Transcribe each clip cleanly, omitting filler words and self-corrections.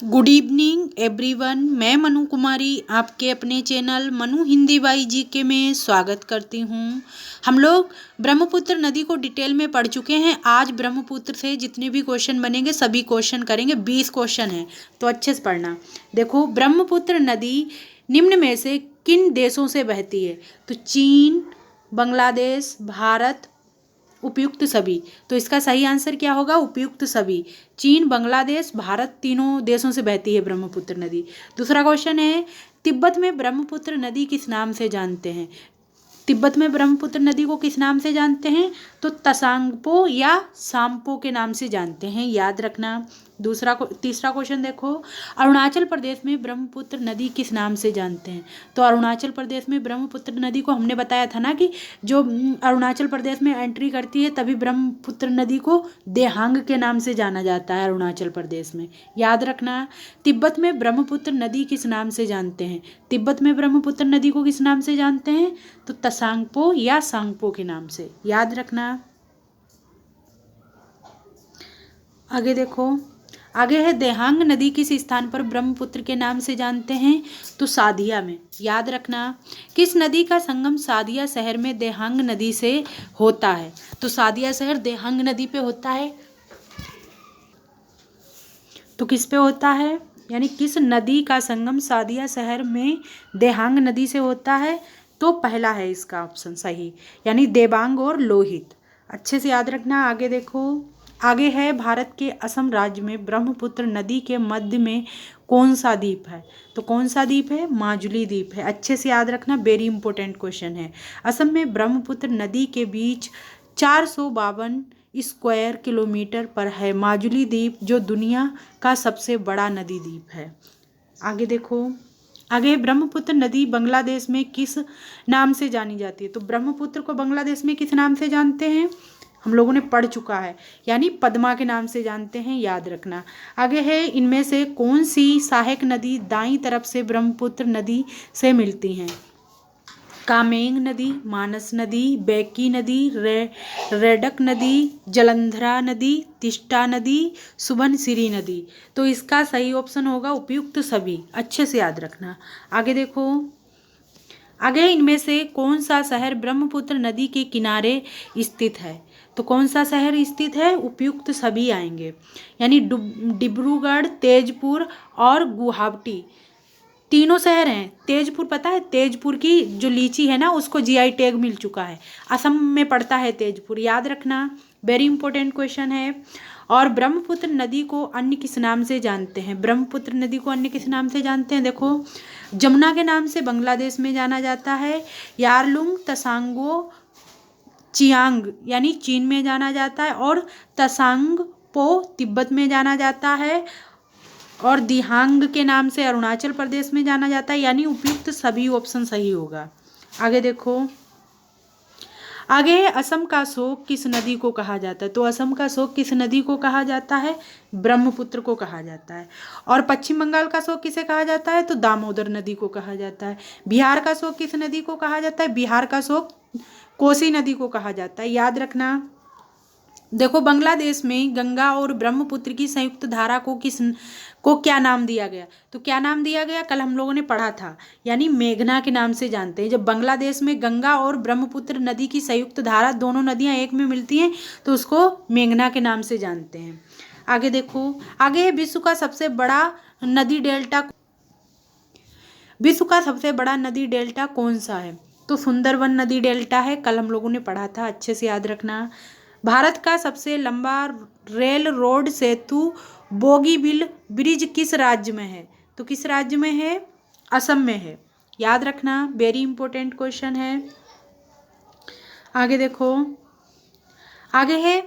Good evening everyone. मैं मनु कुमारी आपके अपने channel Manu Hindi by GK में स्वागत करती हूँ। हम लोग ब्रह्मपुत्र नदी को डिटेल में पढ़ चुके हैं। आज ब्रह्मपुत्र से जितने भी क्वेश्चन बनेंगे सभी क्वेश्चन करेंगे। 20 क्वेश्चन हैं तो अच्छे से पढ़ना। देखो, ब्रह्मपुत्र नदी निम्न में से किन देशों से बहती है? तो चीन, बांग्लादेश, भारत, उपयुक्त सभी। तो इसका सही आंसर क्या होगा? उपयुक्त सभी। चीन, बांग्लादेश, भारत तीनों देशों से बहती है ब्रह्मपुत्र नदी। दूसरा क्वेश्चन है, तिब्बत में ब्रह्मपुत्र नदी किस नाम से जानते हैं? तिब्बत में ब्रह्मपुत्र नदी को किस नाम से जानते हैं? तो तसांगपो या सांपो के नाम से जानते हैं, याद रखना। तीसरा क्वेश्चन देखो, अरुणाचल प्रदेश में ब्रह्मपुत्र नदी किस नाम से जानते हैं? तो अरुणाचल प्रदेश में ब्रह्मपुत्र नदी को हमने बताया था ना कि जो अरुणाचल प्रदेश में एंट्री करती है तभी ब्रह्मपुत्र नदी को देहांग के नाम से जाना जाता है अरुणाचल प्रदेश में, याद रखना। तिब्बत में ब्रह्मपुत्र नदी किस नाम से जानते हैं? तिब्बत में ब्रह्मपुत्र नदी को किस नाम से जानते हैं? तो तसांगपो या सांगपो के नाम से, याद रखना। आगे देखो, आगे है देहांग नदी किस स्थान पर ब्रह्मपुत्र के नाम से जानते हैं? तो सादिया में, याद रखना। किस नदी का संगम सादिया शहर में देहांग नदी से होता है? तो सादिया शहर देहांग नदी पे होता है। तो किस पे होता है, यानी किस नदी का संगम सादिया शहर में देहांग नदी से होता है? तो पहला है इसका ऑप्शन सही, यानी देबांग और लोहित। अच्छे से याद रखना। आगे देखो, आगे है भारत के असम राज्य में ब्रह्मपुत्र नदी के मध्य में कौन सा द्वीप है? तो कौन सा द्वीप है? माजुली द्वीप है। अच्छे से याद रखना, वेरी इंपॉर्टेंट क्वेश्चन है। असम में ब्रह्मपुत्र नदी के बीच 452 स्क्वायर किलोमीटर पर है माजुली द्वीप, जो दुनिया का सबसे बड़ा नदी द्वीप है। आगे देखो, आगे ब्रह्मपुत्र नदी बांग्लादेश में किस नाम से जानी जाती है? तो ब्रह्मपुत्र को बांग्लादेश में किस नाम से जानते हैं? हम लोगों ने पढ़ चुका है, यानी पद्मा के नाम से जानते हैं, याद रखना। आगे है, इनमें से कौन सी सहायक नदी दाईं तरफ से ब्रह्मपुत्र नदी से मिलती हैं? कामेंग नदी, मानस नदी, बैकी नदी, रेडक नदी, जलंधरा नदी, तिस्टा नदी, सुबनसिरी नदी। तो इसका सही ऑप्शन होगा उपयुक्त सभी। अच्छे से याद रखना। आगे देखो, आगे इनमें से कौन सा शहर ब्रह्मपुत्र नदी के किनारे स्थित है? तो कौन सा शहर स्थित है? उपयुक्त सभी आएंगे, यानी डिब्रूगढ़, तेजपुर और गुवाहाटी तीनों शहर हैं। तेजपुर पता है, तेजपुर की जो लीची है ना उसको जीआई टैग मिल चुका है। असम में पड़ता है तेजपुर, याद रखना, वेरी इंपॉर्टेंट क्वेश्चन है। और ब्रह्मपुत्र नदी को अन्य किस नाम से जानते हैं? ब्रह्मपुत्र नदी को अन्य किस नाम से जानते हैं? देखो, जमुना के नाम से बांग्लादेश में जाना जाता है, यारलुंग तसांगो चियांग यानी चीन में जाना जाता है, और तसांग पो तिब्बत में जाना जाता है, और दिहांग के नाम से अरुणाचल प्रदेश में जाना जाता है, यानी उपयुक्त सभी ऑप्शन सही होगा। आगे देखो, आगे है असम का शोक किस नदी को कहा जाता है? तो असम का शोक किस नदी को कहा जाता है? ब्रह्मपुत्र को कहा जाता है। और पश्चिम बंगाल का शोक किसे कहा जाता है? तो दामोदर नदी को कहा जाता है। बिहार का शोक किस नदी को कहा जाता है? बिहार का शोक कोसी नदी को कहा जाता है, याद रखना। देखो, बांग्लादेश में गंगा और ब्रह्मपुत्र की संयुक्त धारा को क्या नाम दिया गया? तो क्या नाम दिया गया? कल हम लोगों ने पढ़ा था, यानी मेघना के नाम से जानते हैं। जब बांग्लादेश में गंगा और ब्रह्मपुत्र नदी की संयुक्त धारा दोनों नदियां एक में मिलती हैं तो उसको मेघना के नाम से जानते हैं। आगे देखो, आगे विश्व का सबसे बड़ा नदी डेल्टा कौन सा है? तो सुंदरबन नदी डेल्टा है, कल हम लोगों ने पढ़ा था, अच्छे से याद रखना। भारत का सबसे लंबा रेल रोड सेतु बोगीबिल ब्रिज किस राज्य में है? तो किस राज्य में है? असम में है, याद रखना, वेरी इंपॉर्टेंट क्वेश्चन है। आगे देखो, आगे है,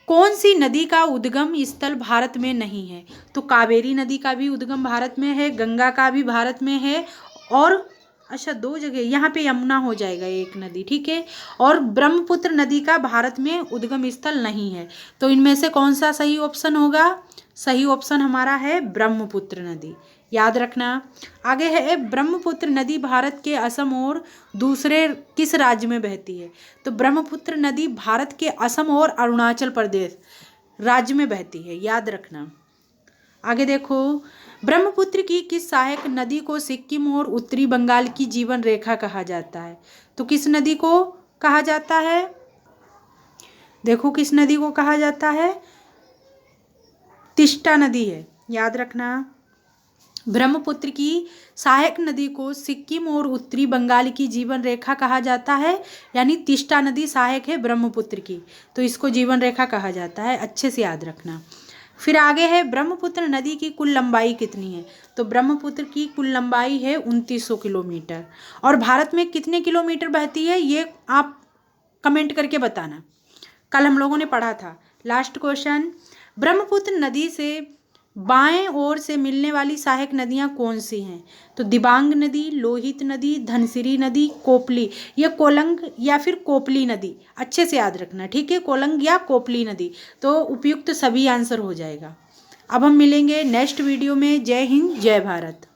कौन सी नदी का उद्गम स्थल भारत में नहीं है? तो कावेरी नदी का भी उद्गम भारत में है, गंगा का भी भारत में है, और अच्छा 2 जगह, यहाँ पे यमुना हो जाएगा एक नदी, ठीक है। और ब्रह्मपुत्र नदी का भारत में उद्गम स्थल नहीं है। तो इनमें से कौन सा सही ऑप्शन होगा? सही ऑप्शन हमारा है ब्रह्मपुत्र नदी, याद रखना। आगे है, ब्रह्मपुत्र नदी भारत के असम और दूसरे किस राज्य में बहती है? तो ब्रह्मपुत्र नदी भारत के असम और अरुणाचल प्रदेश राज्य में बहती है, याद रखना। आगे देखो, ब्रह्मपुत्र की किस सहायक नदी को सिक्किम और उत्तरी बंगाल की जीवन रेखा कहा जाता है? तो किस नदी को कहा जाता है? देखो किस नदी को कहा जाता है? तिस्टा नदी है, याद रखना। ब्रह्मपुत्र की सहायक नदी को सिक्किम और उत्तरी बंगाल की जीवन रेखा कहा जाता है, यानी तिस्टा नदी सहायक है ब्रह्मपुत्र की, तो इसको जीवन रेखा कहा जाता है, अच्छे से याद रखना। फिर आगे है, ब्रह्मपुत्र नदी की कुल लंबाई कितनी है? तो ब्रह्मपुत्र की कुल लंबाई है 2900 किलोमीटर। और भारत में कितने किलोमीटर बहती है ये आप कमेंट करके बताना, कल हम लोगों ने पढ़ा था। लास्ट क्वेश्चन, ब्रह्मपुत्र नदी से बाएं ओर से मिलने वाली सहायक नदियां कौन सी हैं? तो दिबांग नदी, लोहित नदी, धनसिरी नदी, कोपली, ये कोलंग या फिर कोपली नदी, अच्छे से याद रखना, ठीक है, कोलंग या कोपली नदी, तो उपयुक्त सभी आंसर हो जाएगा। अब हम मिलेंगे नेक्स्ट वीडियो में। जय हिंद, जय भारत।